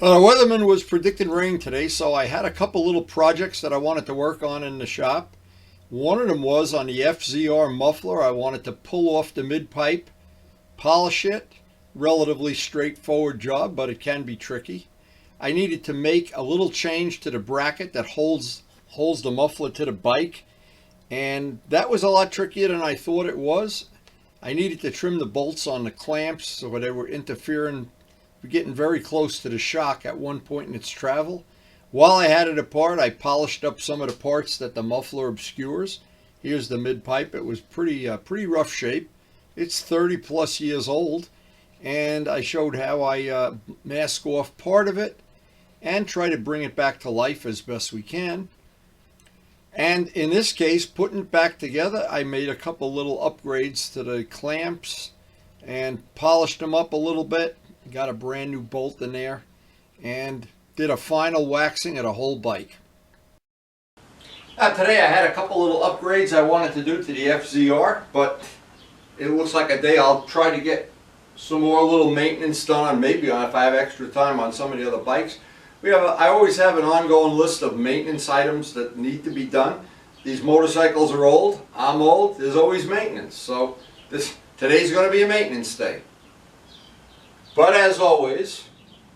Weatherman was predicting rain today, so I had a couple little projects that I wanted to work on in the shop. One of them was on the FZR muffler. I wanted to pull off the mid-pipe, polish it. Relatively straightforward job, but it can be tricky. I needed to make a little change to the bracket that holds the muffler to the bike, and that was a lot trickier than I thought it was. I needed to trim the bolts on the clamps so they were interfering, getting very close to the shock at one point in its travel. While I had it apart, I polished up some of the parts that the muffler obscures. Here's the mid-pipe. It was pretty rough shape. It's 30 plus years old, and I showed how I mask off part of it and try to bring it back to life as best we can. And in this case, putting it back together, I made a couple little upgrades to the clamps and polished them up a little bit. Got a brand new bolt in there and did a final waxing of the whole bike. Today I had a couple little upgrades I wanted to do to the FZR, but it looks like a day I'll try to get some more little maintenance done on, maybe on if I have extra time on some of the other bikes. I always have an ongoing list of maintenance items that need to be done. These motorcycles are old, I'm old, there's always maintenance. So today's going to be a maintenance day. But as always,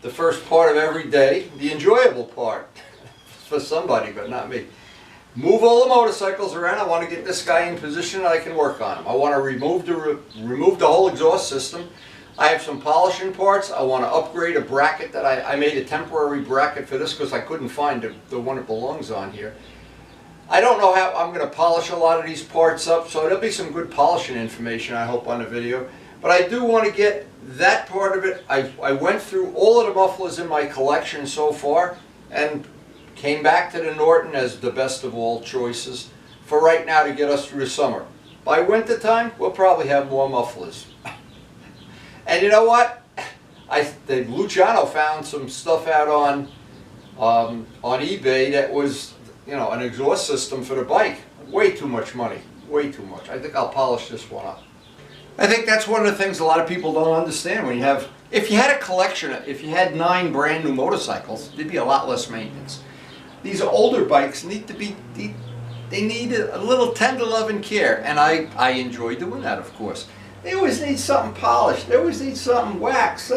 the first part of every day, the enjoyable part, for somebody but not me. Move all the motorcycles around. I want to get this guy in position that I can work on him. I want to remove the whole exhaust system. I have some polishing parts. I want to upgrade a bracket that I made a temporary bracket for this because I couldn't find the one it belongs on here. I don't know how I'm going to polish a lot of these parts up, so there'll be some good polishing information I hope on the video. But I do want to get that part of it. I went through all of the mufflers in my collection so far and came back to the Norton as the best of all choices for right now to get us through the summer. By winter time, we'll probably have more mufflers. And you know what? Luciano found some stuff out on eBay that was, an exhaust system for the bike. Way too much money. Way too much. I think I'll polish this one up. I think that's one of the things a lot of people don't understand. If you had a collection, if you had 9 brand new motorcycles, there'd be a lot less maintenance. These older bikes need a little tender loving care, and I enjoy doing that, of course. They always need something polished. They always need something waxed,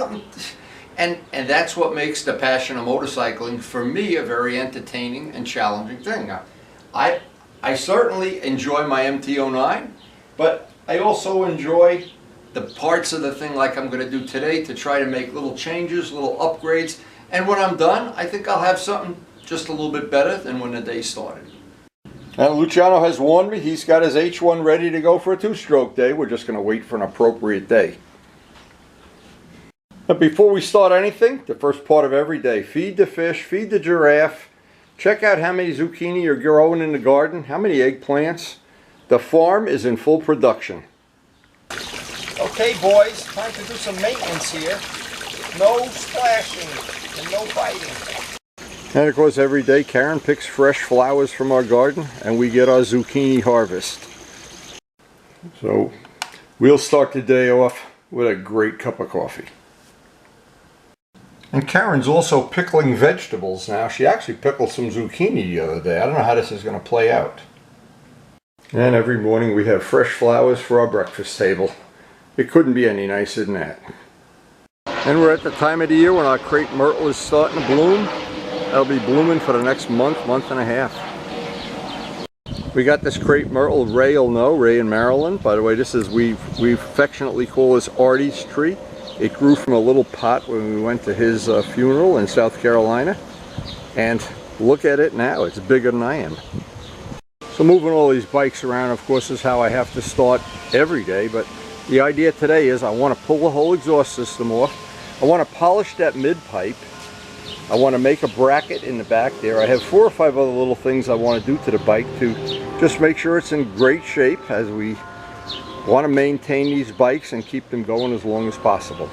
and that's what makes the passion of motorcycling for me a very entertaining and challenging thing. I certainly enjoy my MT-09, but I also enjoy the parts of the thing like I'm going to do today to try to make little changes, little upgrades, and when I'm done, I think I'll have something just a little bit better than when the day started. Now Luciano has warned me he's got his H1 ready to go for a 2-stroke day. We're just going to wait for an appropriate day. But before we start anything, the first part of every day, feed the fish, feed the giraffe, check out how many zucchini are growing in the garden, how many eggplants. The farm is in full production. Okay boys, time to do some maintenance here. No splashing and no biting. And of course every day Karen picks fresh flowers from our garden and we get our zucchini harvest. So we'll start the day off with a great cup of coffee. And Karen's also pickling vegetables now. She actually pickled some zucchini the other day. I don't know how this is going to play out. And every morning we have fresh flowers for our breakfast table. It couldn't be any nicer than that. And we're at the time of the year when our crepe myrtle is starting to bloom. That'll be blooming for the next month and a half. We got this crepe myrtle, Ray will know, Ray in Maryland. By the way, this is, we affectionately call this Artie's tree. It grew from a little pot when we went to his funeral in South Carolina. And look at it now, it's bigger than I am. So moving all these bikes around, of course, is how I have to start every day. But the idea today is I want to pull the whole exhaust system off. I want to polish that mid-pipe. I want to make a bracket in the back there. I have 4 or 5 other little things I want to do to the bike to just make sure it's in great shape as we want to maintain these bikes and keep them going as long as possible.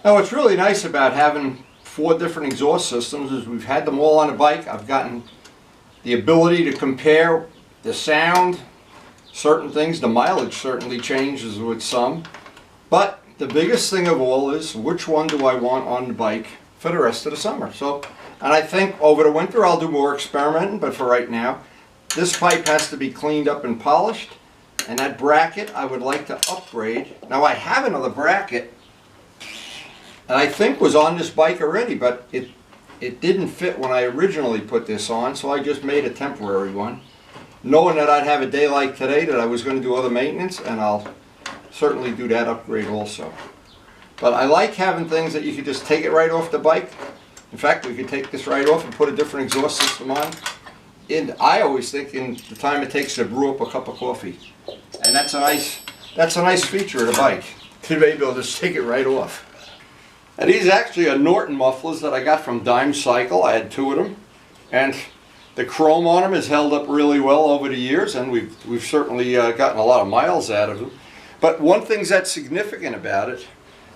Now what's really nice about having 4 different exhaust systems is we've had them all on the bike. I've gotten the ability to compare the sound, certain things. The mileage certainly changes with some. But the biggest thing of all is which one do I want on the bike for the rest of the summer. So, and I think over the winter I'll do more experimenting, but for right now, this pipe has to be cleaned up and polished. And that bracket I would like to upgrade. Now I have another bracket that I think was on this bike already, but it didn't fit when I originally put this on, so I just made a temporary one, knowing that I'd have a day like today that I was going to do other maintenance, and I'll certainly do that upgrade also. But I like having things that you could just take it right off the bike. In fact, we could take this right off and put a different exhaust system on. And I always think in the time it takes to brew up a cup of coffee. And that's a nice feature of the bike, to be able to just take it right off. And these actually are Norton mufflers that I got from Dime Cycle. I had 2 of them, and the chrome on them has held up really well over the years, and we've certainly gotten a lot of miles out of them. But one thing that's significant about it,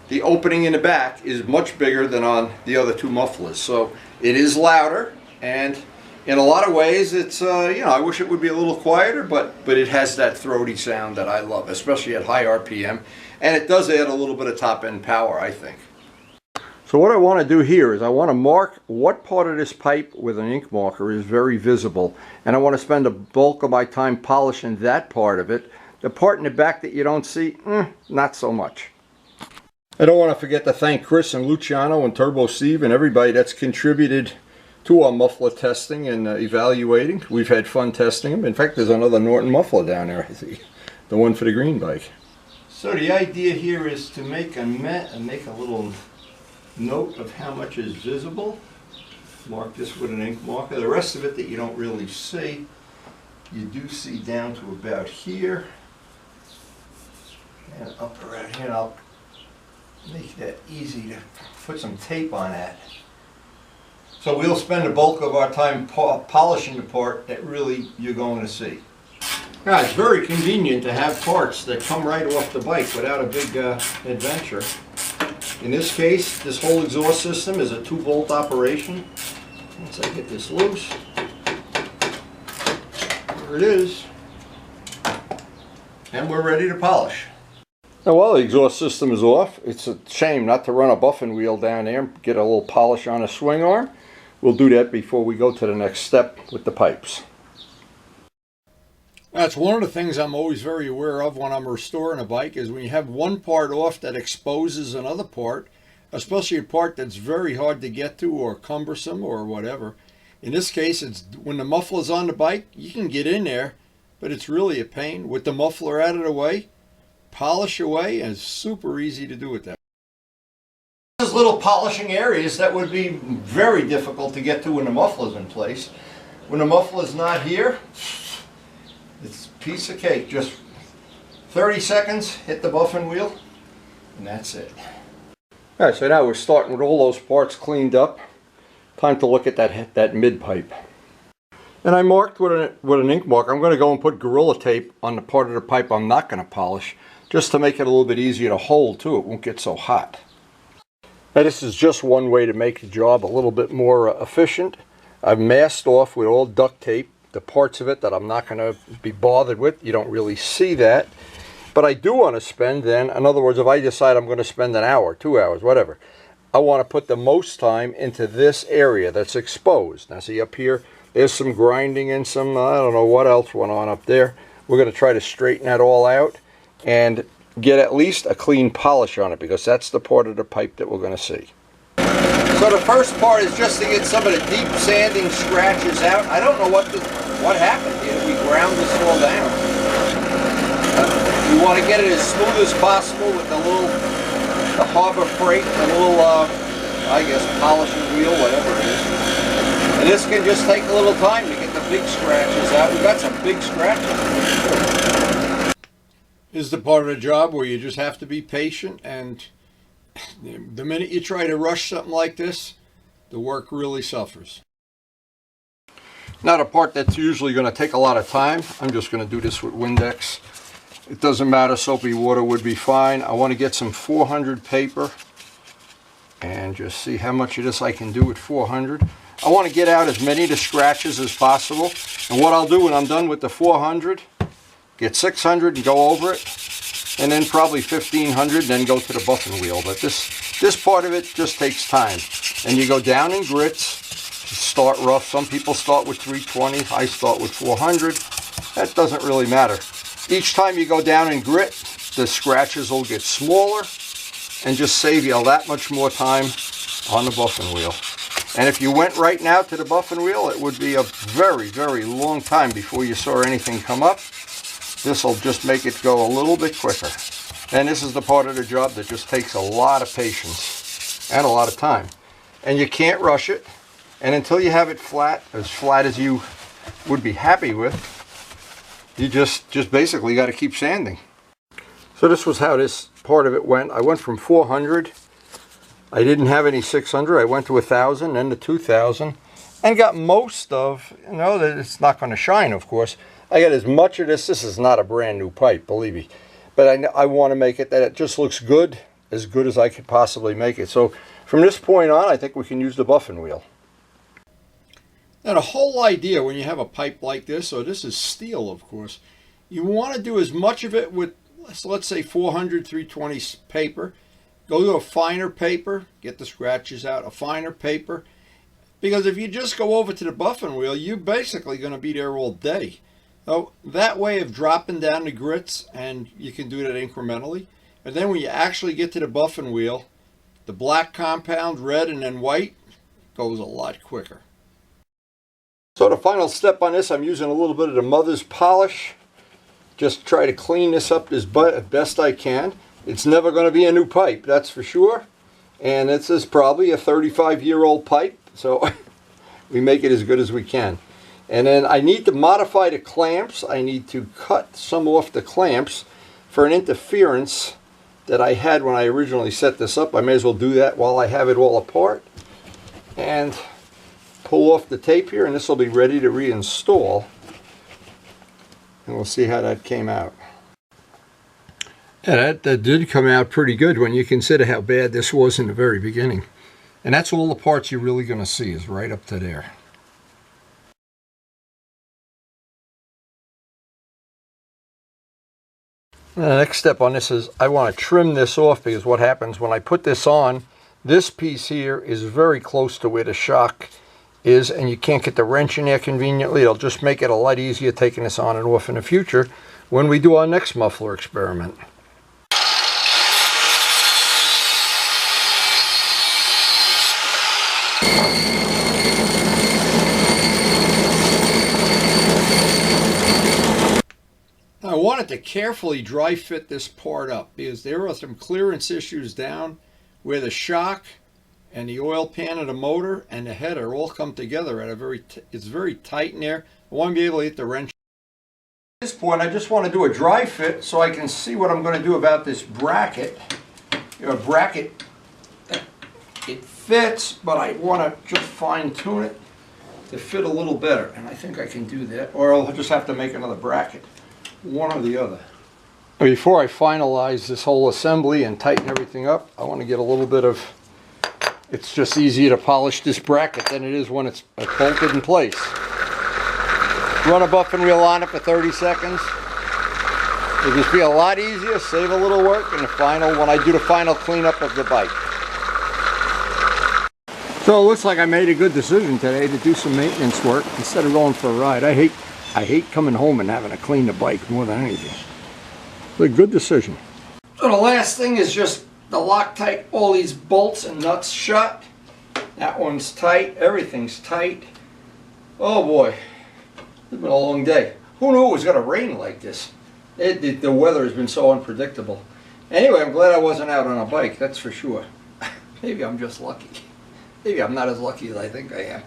the opening in the back is much bigger than on the other 2 mufflers, so it is louder, and in a lot of ways it's you know, I wish it would be a little quieter, but it has that throaty sound that I love, especially at high RPM, and it does add a little bit of top end power, I think. So what I want to do here is I want to mark what part of this pipe with an ink marker is very visible, and I want to spend the bulk of my time polishing that part of it. The part in the back that you don't see, not so much. I don't want to forget to thank Chris and Luciano and Turbo Steve and everybody that's contributed to our muffler testing and evaluating. We've had fun testing them. In fact, there's another Norton muffler down there, I think. The one for the green bike. So the idea here is to make a little note of how much is visible. Mark this with an ink marker. The rest of it that you don't really see, you do see down to about here and up around here. And I'll make that easy to put some tape on that. So we'll spend the bulk of our time polishing the part that really you're going to see. Now it's very convenient to have parts that come right off the bike without a big adventure. In this case, this whole exhaust system is a 2-volt operation. Once I get this loose, there it is, and we're ready to polish. Now while the exhaust system is off, it's a shame not to run a buffing wheel down there and get a little polish on a swing arm. We'll do that before we go to the next step with the pipes. That's one of the things I'm always very aware of when I'm restoring a bike, is when you have one part off that exposes another part, especially a part that's very hard to get to or cumbersome or whatever. In this case, it's when the muffler's on the bike, you can get in there, but it's really a pain. With the muffler out of the way, polish away, and it's super easy to do with that. There's little polishing areas that would be very difficult to get to when the muffler's in place. When the muffler's not here, it's a piece of cake. Just 30 seconds, hit the buffing wheel, and that's it. Alright, so now we're starting with all those parts cleaned up. Time to look at that mid pipe. And I marked with an ink marker. I'm going to go and put Gorilla Tape on the part of the pipe I'm not going to polish, just to make it a little bit easier to hold too. It won't get so hot. Now this is just one way to make the job a little bit more efficient. I've masked off with all duct tape the parts of it that I'm not going to be bothered with. You don't really see that. But I do want to spend then, in other words, if I decide I'm going to spend an hour, 2 hours, whatever, I want to put the most time into this area that's exposed. Now see up here, there's some grinding and some, I don't know what else went on up there. We're going to try to straighten that all out and get at least a clean polish on it, because that's the part of the pipe that we're going to see. So the first part is just to get some of the deep sanding scratches out. I don't know what happened here. We ground this all down. You want to get it as smooth as possible with the Harbor Freight, the little, I guess, polishing wheel, whatever it is. And this can just take a little time to get the big scratches out. We've got some big scratches. This is the part of the job where you just have to be patient, and the minute you try to rush something like this, the work really suffers. Now the part that's usually going to take a lot of time, I'm just going to do this with Windex. It doesn't matter, soapy water would be fine. I want to get some 400 paper and just see how much of this I can do with 400. I want to get out as many of the scratches as possible. And what I'll do when I'm done with the 400, get 600 and go over it, and then probably 1500 and then go to the buffing wheel. But this This part of it just takes time. And you go down in grits, start rough. Some people start with 320, I start with 400. That doesn't really matter. Each time you go down in grit, the scratches will get smaller and just save you that much more time on the buffing wheel. And if you went right now to the buffing wheel, it would be a very, very long time before you saw anything come up. This will just make it go a little bit quicker. And this is the part of the job that just takes a lot of patience and a lot of time. And you can't rush it. And until you have it flat as you would be happy with, you just basically got to keep sanding. So this was how this part of it went. I went from 400. I didn't have any 600. I went to 1,000, then to 2,000, and got most of, that it's not going to shine, of course. I got as much of this. This is not a brand new pipe, believe me. But I want to make it that it just looks good as I could possibly make it. So from this point on, I think we can use the buffing wheel. Now the whole idea when you have a pipe like this, so this is steel, of course, you want to do as much of it with, let's say 400, 320 paper. Go to a finer paper, get the scratches out, a finer paper. Because if you just go over to the buffing wheel, you're basically going to be there all day. So that way of dropping down the grits, and you can do that incrementally. And then when you actually get to the buffing wheel, the black compound, red, and then white goes a lot quicker. So the final step on this, I'm using a little bit of the mother's polish. Just try to clean this up as best I can. It's never going to be a new pipe, that's for sure. And this is probably a 35-year-old pipe, so we make it as good as we can. And then I need to modify the clamps. I need to cut some off the clamps for an interference that I had when I originally set this up. I may as well do that while I have it all apart. And pull off the tape here, and this will be ready to reinstall. And we'll see how that came out. Yeah, that did come out pretty good when you consider how bad this was in the very beginning. And that's all the parts you're really going to see is right up to there. The next step on this is I want to trim this off, because what happens when I put this on, this piece here is very close to where the shock is, and you can't get the wrench in there conveniently. It'll just make it a lot easier taking this on and off in the future when we do our next muffler experiment. I wanted to carefully dry fit this part up because there are some clearance issues down where the shock and the oil pan of the motor and the header all come together at a it's very tight in there. I want to be able to hit the wrench. At this point, I just want to do a dry fit so I can see what I'm going to do about this bracket. Bracket, it fits, but I want to just fine tune it to fit a little better, and I think I can do that, or I'll just have to make another bracket. One or the other. Before I finalize this whole assembly and tighten everything up, I want to get a little bit of, it's just easier to polish this bracket than it is when it's bolted in place. Run a buffing wheel on it for 30 seconds. It'll just be a lot easier, save a little work in the final, when I do the final cleanup of the bike. So it looks like I made a good decision today to do some maintenance work instead of going for a ride. I hate coming home and having to clean the bike more than anything. It's a good decision. So the last thing is just the Loctite, all these bolts and nuts shut. That one's tight, everything's tight. Oh boy, it's been a long day. Who knew it was going to rain like this? The weather has been so unpredictable. Anyway, I'm glad I wasn't out on a bike, that's for sure. Maybe I'm just lucky. Maybe I'm not as lucky as I think I am.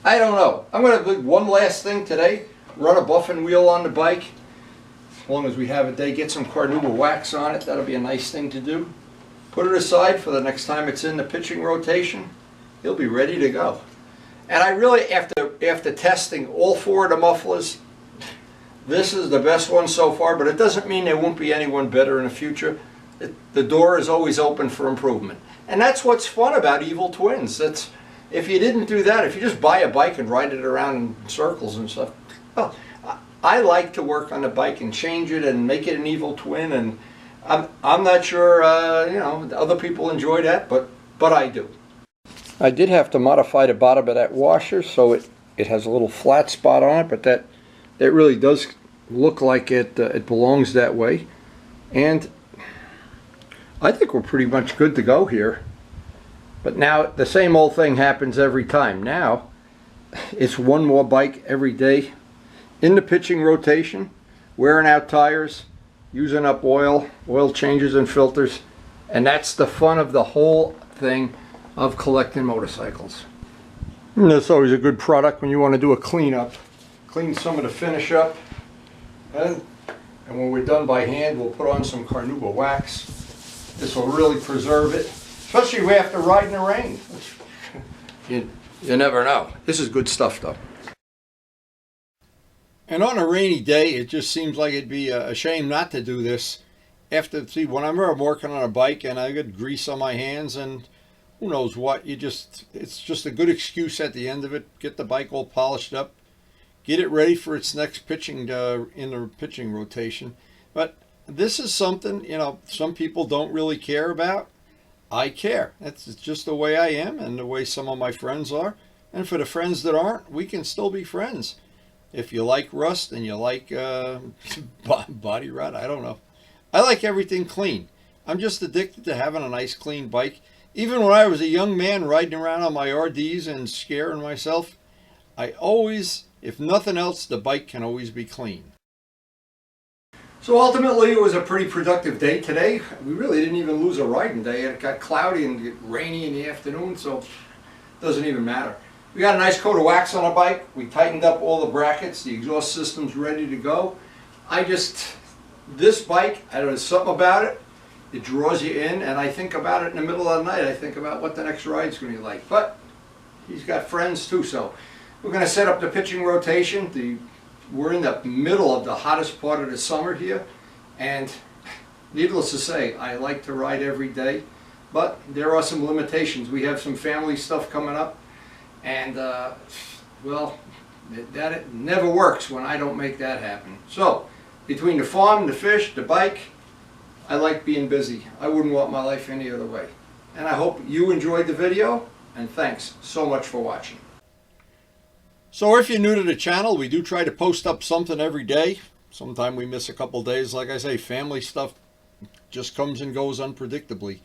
I don't know. I'm going to do one last thing today. Run a buffing wheel on the bike. As long as we have it, get some carnauba wax on it. That'll be a nice thing to do. Put it aside for the next time it's in the pitching rotation. It'll be ready to go. And I really, after testing all four of the mufflers, this is the best one so far, but it doesn't mean there won't be anyone better in the future. The door is always open for improvement. And that's what's fun about Evil Twins. If you didn't do that, if you just buy a bike and ride it around in circles and stuff, well, I like to work on the bike and change it and make it an Evil Twin, and I'm not sure other people enjoy that, but but I do. I did have to modify the bottom of that washer so it has a little flat spot on it, but that really does look like it belongs that way. And I think we're pretty much good to go here. But now the same old thing happens every time. Now it's one more bike every day in the pitching rotation, wearing out tires, using up oil changes and filters, and that's the fun of the whole thing of collecting motorcycles. And that's always a good product when you want to do a cleanup. Clean some of the finish up, and when we're done by hand, we'll put on some carnauba wax. This will really preserve it, especially if we have to ride in the rain. You never know. This is good stuff, though. And on a rainy day, it just seems like it'd be a shame not to do this. Whenever I'm working on a bike and I get grease on my hands and who knows what, it's just a good excuse at the end of it. Get the bike all polished up, get it ready for its next pitching in the pitching rotation. But this is something, some people don't really care about. I care. It's just the way I am and the way some of my friends are. And for the friends that aren't, we can still be friends. If you like rust and you like body rot, I don't know. I like everything clean. I'm just addicted to having a nice clean bike. Even when I was a young man riding around on my RDs and scaring myself, I always, if nothing else, the bike can always be clean. So ultimately it was a pretty productive day today. We really didn't even lose a riding day. It got cloudy and rainy in the afternoon, so it doesn't even matter. We got a nice coat of wax on our bike. We tightened up all the brackets. The exhaust system's ready to go. This bike, I don't know, there's something about it. It draws you in, and I think about it in the middle of the night. I think about what the next ride's going to be like. But he's got friends too, so we're going to set up the pitching rotation. We're in the middle of the hottest part of the summer here, and needless to say, I like to ride every day, but there are some limitations. We have some family stuff coming up, and well, it never works when I don't make that happen. So between the farm, the fish, the bike, I like being busy. I wouldn't want my life any other way. And I hope you enjoyed the video, and thanks so much for watching. So if you're new to the channel, we do try to post up something every day. Sometimes we miss a couple days. Like I say, family stuff just comes and goes unpredictably.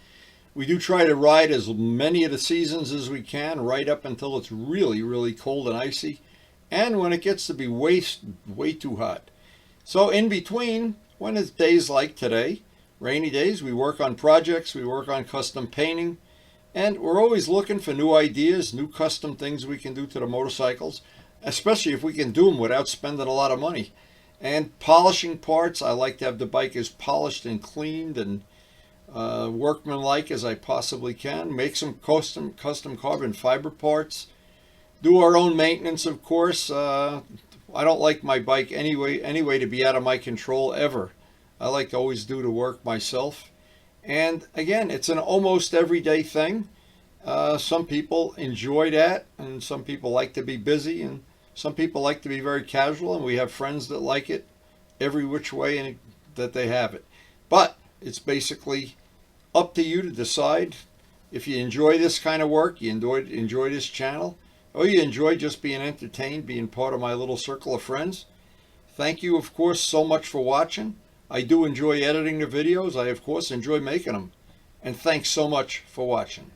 We do try to ride as many of the seasons as we can, right up until it's really, really cold and icy, and when it gets to be way too hot. So in between, when it's days like today, rainy days, we work on projects, we work on custom painting, and we're always looking for new ideas, new custom things we can do to the motorcycles, especially if we can do them without spending a lot of money. And polishing parts, I like to have the bike as polished and cleaned and workmanlike as I possibly can. Make some custom carbon fiber parts. Do our own maintenance, of course. I don't like my bike anyway to be out of my control ever. I like to always do the work myself. And again, it's an almost everyday thing. Some people enjoy that, and some people like to be busy, and some people like to be very casual, and we have friends that like it every which way that they have it. But it's basically up to you to decide if you enjoy this kind of work, you enjoy this channel, or you enjoy just being entertained, being part of my little circle of friends. Thank you, of course, so much for watching. I do enjoy editing the videos. I, of course, enjoy making them. And thanks so much for watching.